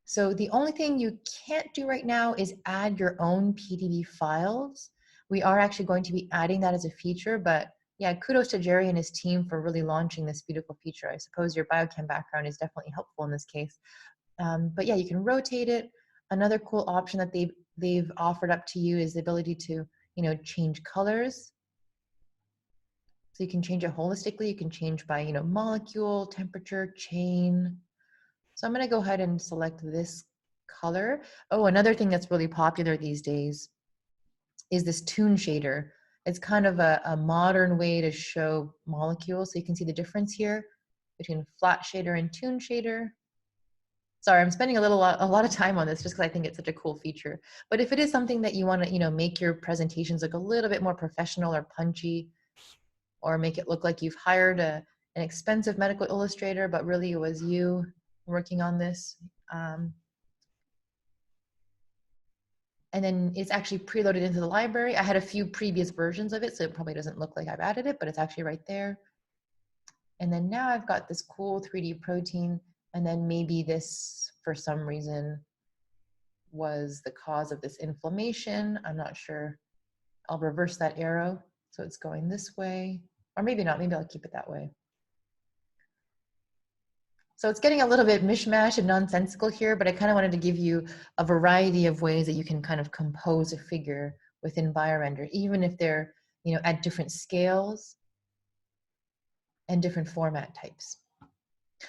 So the only thing you can't do right now is add your own PDB files. We are actually going to be adding that as a feature, but yeah, kudos to Jerry and his team for really launching this beautiful feature. I suppose your biochem background is definitely helpful in this case. But yeah, you can rotate it. Another cool option that they've offered up to you is the ability to change colors. So you can change it holistically. You can change by molecule, temperature, chain. So I'm going to go ahead and select this color. Oh, another thing that's really popular these days is this tune shader. It's kind of a modern way to show molecules. So you can see the difference here between flat shader and tune shader. Sorry, I'm spending a lot of time on this just because I think it's such a cool feature. But if it is something that you want to, make your presentations look a little bit more professional or punchy, or make it look like you've hired an expensive medical illustrator, but really it was you working on this. And then it's actually preloaded into the library. I had a few previous versions of it, so it probably doesn't look like I've added it, but it's actually right there. And then now I've got this cool 3D protein, and then maybe this, for some reason, was the cause of this inflammation. I'm not sure. I'll reverse that arrow. So it's going this way, or maybe not, maybe I'll keep it that way. So it's getting a little bit mishmash and nonsensical here, but I kind of wanted to give you a variety of ways that you can kind of compose a figure within BioRender, even if they're, at different scales and different format types.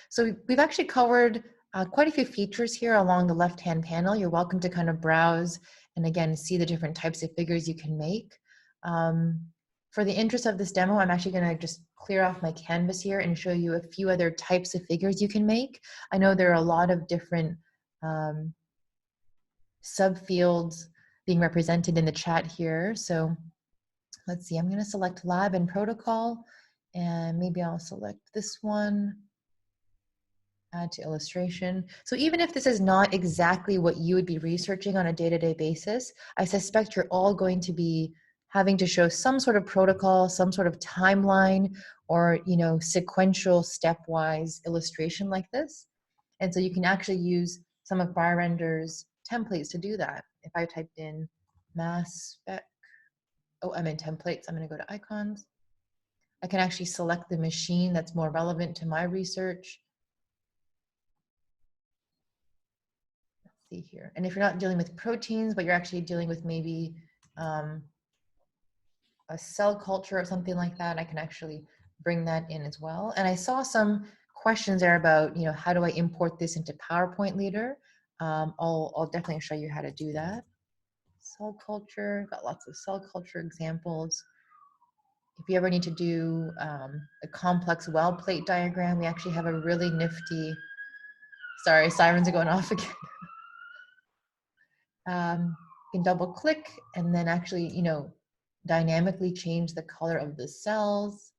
So we've actually covered quite a few features here along the left-hand panel. You're welcome to kind of browse and again, see the different types of figures you can make. For the interest of this demo, I'm actually going to just clear off my canvas here and show you a few other types of figures you can make. I know there are a lot of different subfields being represented in the chat here. So let's see, I'm going to select lab and protocol, and maybe I'll select this one. Add to illustration. So even if this is not exactly what you would be researching on a day-to-day basis, I suspect you're all going to be having to show some sort of protocol, some sort of timeline, or sequential stepwise illustration like this. And so you can actually use some of BioRender's templates to do that. If I typed in mass spec, oh, I'm in templates, I'm going to go to icons. I can actually select the machine that's more relevant to my research. See here. And if you're not dealing with proteins, but you're actually dealing with maybe a cell culture or something like that, I can actually bring that in as well. And I saw some questions there about, how do I import this into PowerPoint later? I'll definitely show you how to do that. Cell culture, got lots of cell culture examples. If you ever need to do a complex well plate diagram, we actually have a really nifty, sorry, sirens are going off again. You can double click and then actually, dynamically change the color of the cells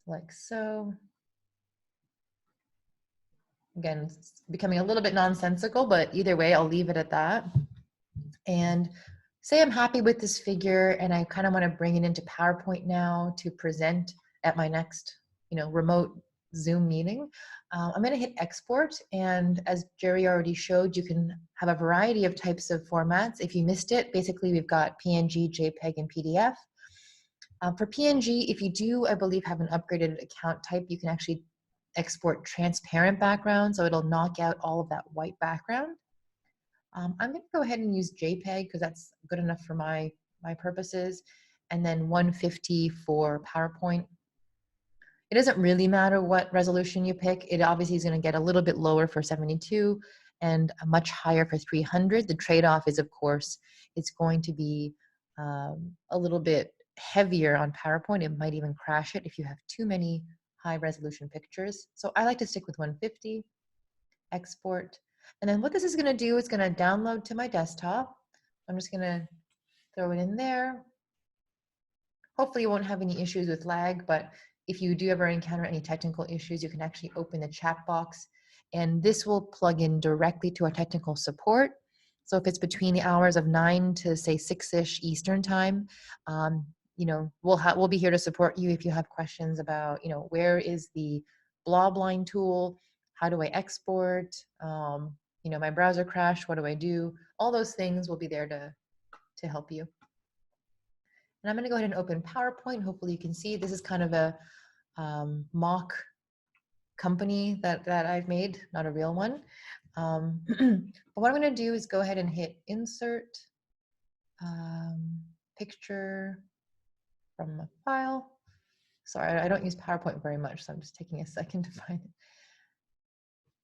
like so. Again, it's becoming a little bit nonsensical, but either way, I'll leave it at that. And say I'm happy with this figure and I kind of want to bring it into PowerPoint now to present at my next, remote Zoom meeting. I'm going to hit export, and as Jerry already showed, you can have a variety of types of formats. If you missed it, basically we've got PNG, JPEG, and PDF. For PNG, if you do, I believe, have an upgraded account type, you can actually export transparent background, so it'll knock out all of that white background. I'm going to go ahead and use JPEG because that's good enough for my purposes, and then 150 for PowerPoint. It doesn't really matter what resolution you pick. It obviously is going to get a little bit lower for 72 and much higher for 300. The trade-off is, of course, it's going to be a little bit heavier on PowerPoint. It might even crash it if you have too many high resolution pictures. So I like to stick with 150, export. And then what this is gonna do is gonna download to my desktop. I'm just gonna throw it in there. Hopefully you won't have any issues with lag, but if you do ever encounter any technical issues, you can actually open the chat box and this will plug in directly to our technical support. So if it's between the hours of 9 to say 6-ish Eastern time, you know, we'll be here to support you if you have questions about, you know, where is the blob line tool? How do I export? You know, my browser crashed, what do I do? All those things will be there to help you. And I'm going to go ahead and open PowerPoint. Hopefully you can see this is kind of a mock company that I've made, not a real one. But what I'm going to do is go ahead and hit insert picture from a file. Sorry, I don't use PowerPoint very much, so I'm just taking a second to find it.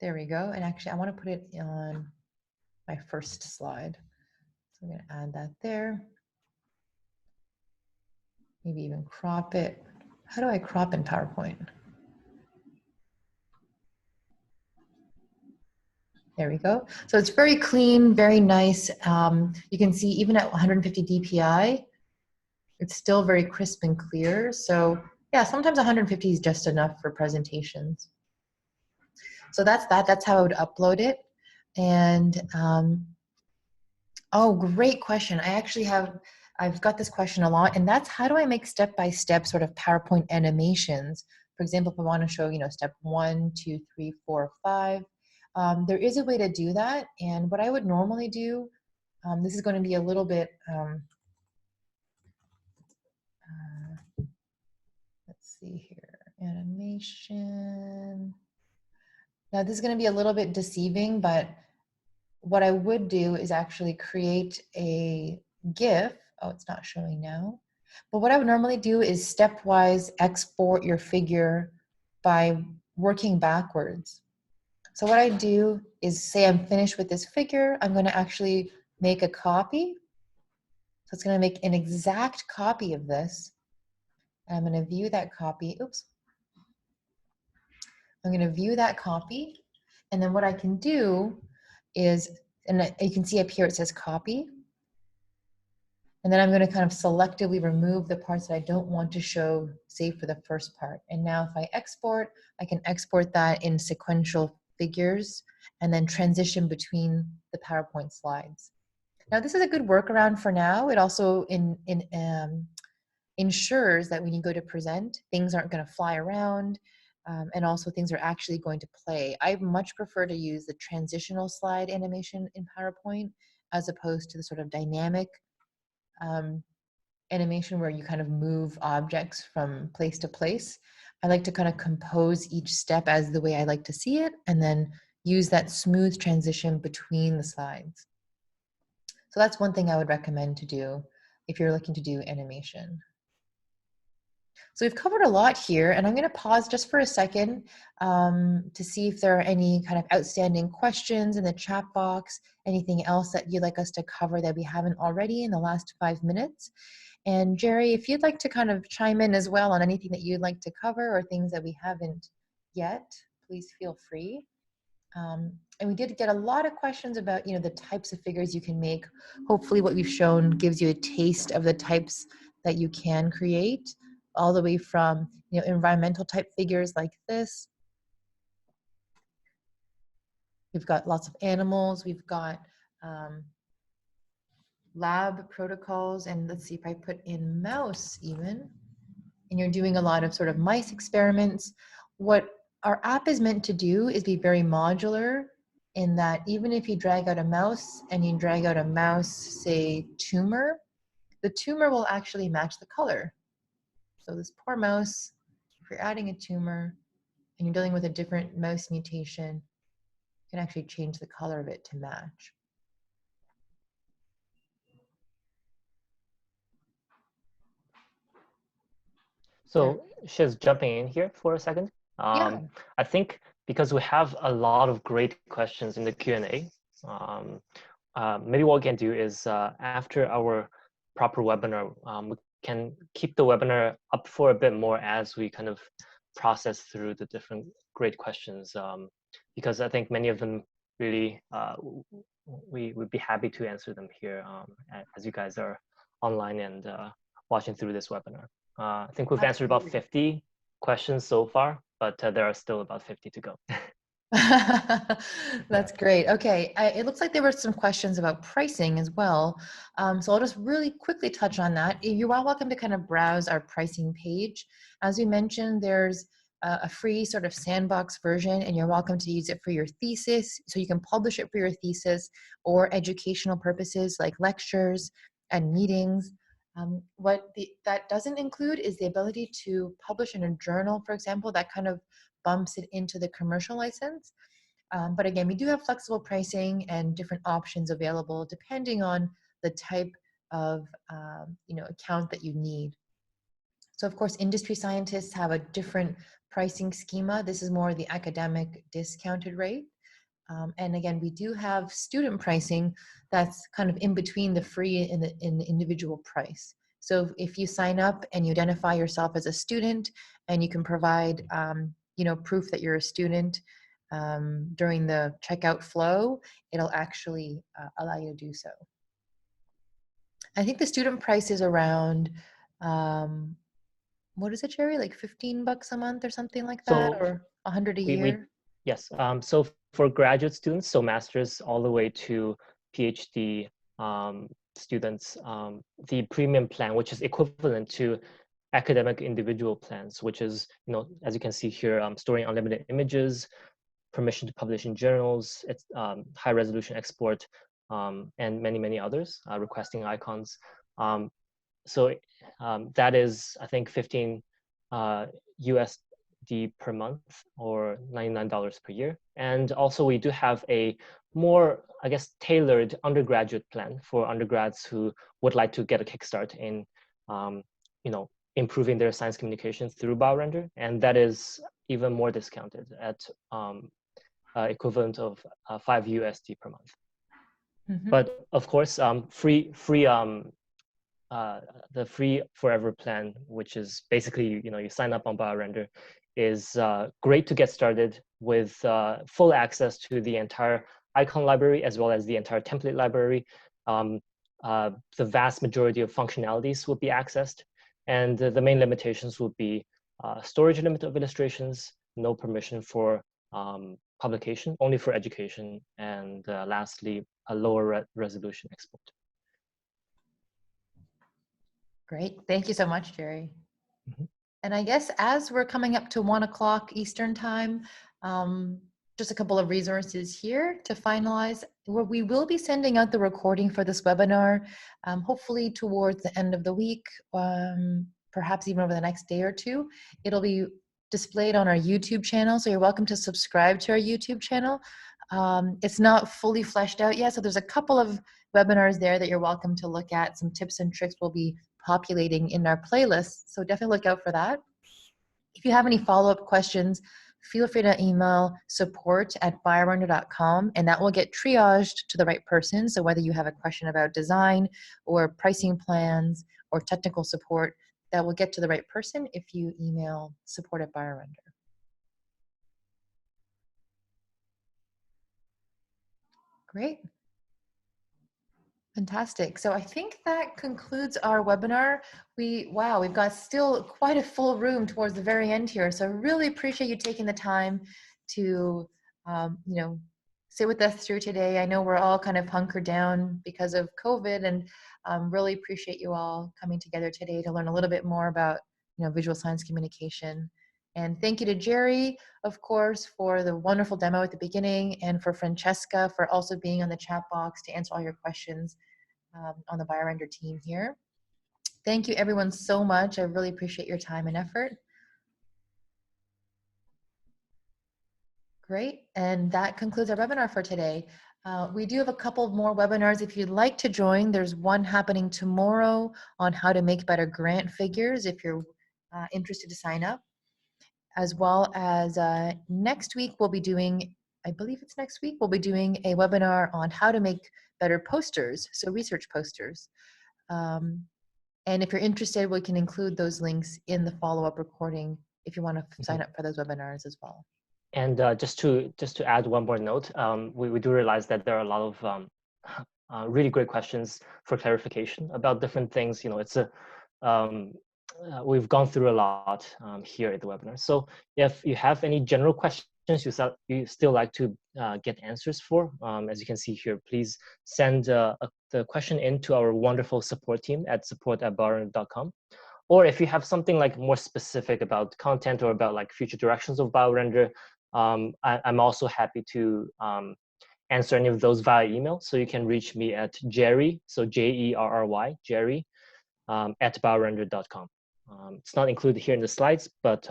There we go. And actually, I want to put it on my first slide. So I'm going to add that there. Maybe even crop it. How do I crop in PowerPoint? There we go. So it's very clean, very nice. You can see even at 150 DPI, it's still very crisp and clear. So yeah, sometimes 150 is just enough for presentations. So that's that. That's how I would upload it. And oh, great question. I've got this question a lot, and that's how do I make step-by-step sort of PowerPoint animations? For example, if I want to show, you know, step 1, 2, 3, 4, 5. There is a way to do that, and what I would normally do, this is going to be a little bit, let's see here, animation. Now this is going to be a little bit deceiving, but what I would do is actually create a GIF. Oh, it's not showing now. But what I would normally do is stepwise export your figure by working backwards. So what I do is say I'm finished with this figure, I'm going to actually make a copy. So it's going to make an exact copy of this. I'm going to view that copy. Oops. I'm going to view that copy. And then what I can do is, and you can see up here it says copy. And then I'm going to kind of selectively remove the parts that I don't want to show, save for the first part. And now if I export, I can export that in sequential figures and then transition between the PowerPoint slides. Now this is a good workaround for now. It also ensures that when you go to present, things aren't going to fly around, and also things are actually going to play. I much prefer to use the transitional slide animation in PowerPoint as opposed to the sort of dynamic animation where you kind of move objects from place to place. I like to kind of compose each step as the way I like to see it and then use that smooth transition between the slides. So that's one thing I would recommend to do if you're looking to do animation. So we've covered a lot here, and I'm going to pause just for a second to see if there are any kind of outstanding questions in the chat box, anything else that you'd like us to cover that we haven't already in the last 5 minutes. And Jerry, if you'd like to kind of chime in as well on anything that you'd like to cover or things that we haven't yet, please feel free. And we did get a lot of questions about, you know, the types of figures you can make. Hopefully what we've shown gives you a taste of the types that you can create, all the way from, you know, environmental type figures like this. We've got lots of animals. We've got lab protocols. And let's see if I put in mouse even, and you're doing a lot of sort of mice experiments. What our app is meant to do is be very modular in that even if you drag out a mouse and you drag out a mouse, say tumor, the tumor will actually match the color. So this poor mouse, if you're adding a tumor and you're dealing with a different mouse mutation, you can actually change the color of it to match. So Shiz, jumping in here for a second. Yeah. I think because we have a lot of great questions in the Q&A, maybe what we can do is after our proper webinar, we can keep the webinar up for a bit more as we kind of process through the different great questions, because I think many of them really we would be happy to answer them here as you guys are online and watching through this webinar. I think we've answered about Absolutely. 50 questions so far, but there are still about 50 to go. Yeah. That's great. Okay, it looks like there were some questions about pricing as well. So I'll just really quickly touch on that. You're all welcome to kind of browse our pricing page. As we mentioned, there's a free sort of sandbox version, and you're welcome to use it for your thesis. So you can publish it for your thesis or educational purposes like lectures and meetings. That doesn't include is the ability to publish in a journal, for example, that kind of bumps it into the commercial license. But again, we do have flexible pricing and different options available depending on the type of account that you need. So of course, industry scientists have a different pricing schema. This is more the academic discounted rate. And again, we do have student pricing that's kind of in between the free and the individual price. So if you sign up and you identify yourself as a student and you can provide proof that you're a student during the checkout flow, it'll actually allow you to do so. I think the student price is around, what is it, Jerry? Like $15 a month or something like that, So or 100 a we year? yes. So for graduate students, so masters all the way to PhD students, the premium plan, which is equivalent to academic individual plans, which is, as you can see here, storing unlimited images, permission to publish in journals, it's high resolution export, and many, many others, requesting icons. So that is, I think, 15 USD per month or $99 per year. And also we do have a more, I guess, tailored undergraduate plan for undergrads who would like to get a kickstart in, improving their science communications through BioRender. And that is even more discounted at equivalent of 5 USD per month. Mm-hmm. But of course, the free forever plan, which is basically, you sign up on BioRender, is great to get started with full access to the entire icon library as well as the entire template library. The vast majority of functionalities will be accessed, and the main limitations will be storage limit of illustrations, no permission for publication, only for education, and lastly, a lower resolution export. Great. Thank you so much, Jerry. Mm-hmm. And I guess as we're coming up to 1 o'clock Eastern time, just a couple of resources here to finalize. We will be sending out the recording for this webinar, hopefully towards the end of the week, perhaps even over the next day or two. It'll be displayed on our YouTube channel, so you're welcome to subscribe to our YouTube channel. It's not fully fleshed out yet, so there's a couple of webinars there that you're welcome to look at. Some tips and tricks will be populating in our playlist, so definitely look out for that. If you have any follow-up questions, feel free to email support@biorender.com, and that will get triaged to the right person. So whether you have a question about design or pricing plans or technical support, that will get to the right person if you email support@biorender. Great. Fantastic. So I think that concludes our webinar. We've got still quite a full room towards the very end here. So I really appreciate you taking the time to, sit with us through today. I know we're all kind of hunkered down because of COVID, and really appreciate you all coming together today to learn a little bit more about, visual science communication. And thank you to Jerry, of course, for the wonderful demo at the beginning, and for Francesca for also being on the chat box to answer all your questions on the BioRender team here. Thank you everyone so much. I really appreciate your time and effort. Great, and that concludes our webinar for today. We do have a couple more webinars if you'd like to join. There's one happening tomorrow on how to make better grant figures if you're interested to sign up. As well as next week we'll be doing, I believe it's next week, we'll be doing a webinar on how to make better posters, so research posters. And if you're interested, we can include those links in the follow-up recording if you want to sign up for those webinars as well. And just to add one more note, we do realize that there are a lot of really great questions for clarification about different things. You know, it's a we've gone through a lot here at the webinar. So if you have any general questions you still like to get answers for, as you can see here, please send the question in to our wonderful support team at support@biorender.com. Or if you have something like more specific about content or about like future directions of BioRender, I'm also happy to answer any of those via email. So you can reach me at Jerry, so Jerry, Jerry, at biorender.com. It's not included here in the slides, but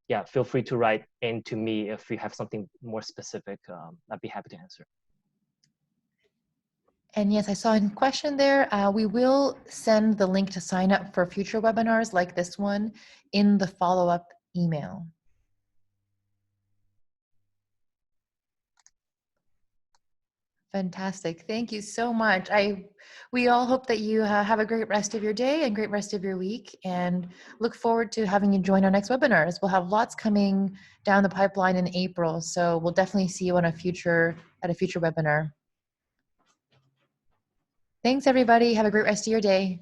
yeah, feel free to write in to me if you have something more specific. I'd be happy to answer. And yes, I saw a question there. We will send the link to sign up for future webinars like this one in the follow-up email. Fantastic. Thank you so much. We all hope that you have a great rest of your day and great rest of your week, and look forward to having you join our next webinars. We'll have lots coming down the pipeline in April, so we'll definitely see you at a future webinar. Thanks, everybody. Have a great rest of your day.